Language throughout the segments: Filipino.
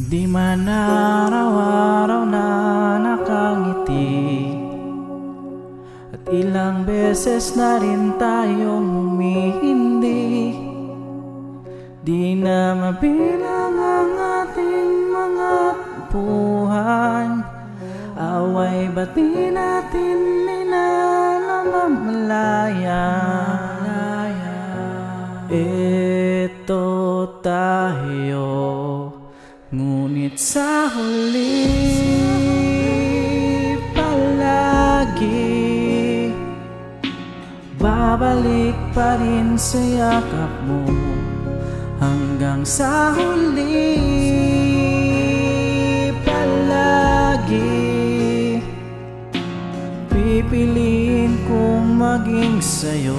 Di man araw-araw na nakangiti, at ilang beses na rin tayong humihindi. Di na mabilang ang ating mga buhay, away ba't di natin minalamamalaya? Ito tayo, ngunit sa huli palagi babalik pa rin sa yakap mo. Hanggang sa huli palagi pipiliin kong maging sa'yo.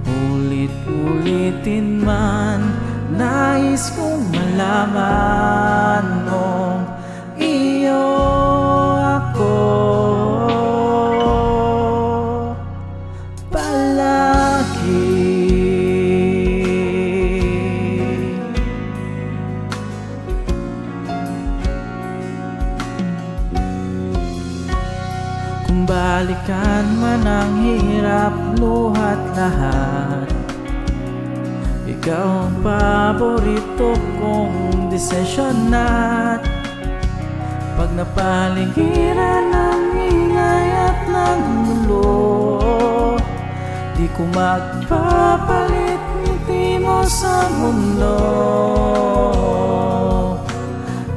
Ulit-ulitin man, nais kong malaman mong iyo ako palagi. Kung balikan man ang hirap, luhat lahat, ikaw ang paborito kong desisyon. At pag napaligiran ng ingay at ng gulo, di ko magpapalit ngiti mo sa mundo.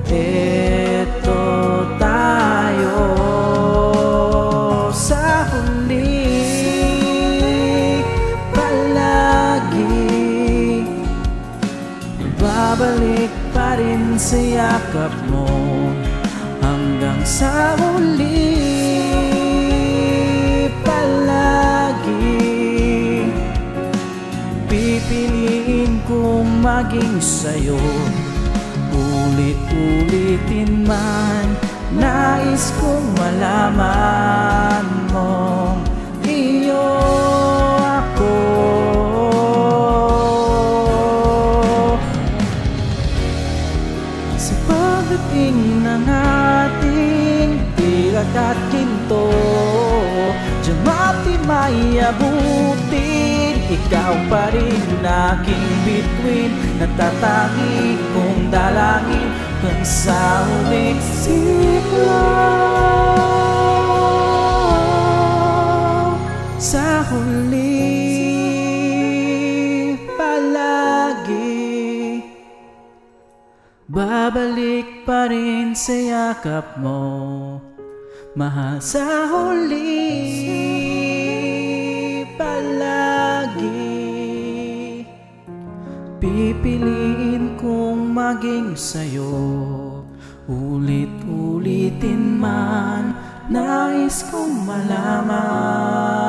Eto tayo sa huli palagi, babalik pa rin sa yakap mo. Hanggang sa huli palagi pipiliin kong maging sa'yo. Ulit-ulitin man, nais kong malaman mong iyo ako. Sa pagdating ng ating tirak at ginto, diyan mati may abutin, ikaw pa rin aking bituin. Natatangi kong dalangin kung sa huling siklo. Sa huli palagi babalik pa rin sa yakap mo, mahal. Sa huli palagi pipiliin kong maging sa'yo. Ulit-ulitin man, nais kong malaman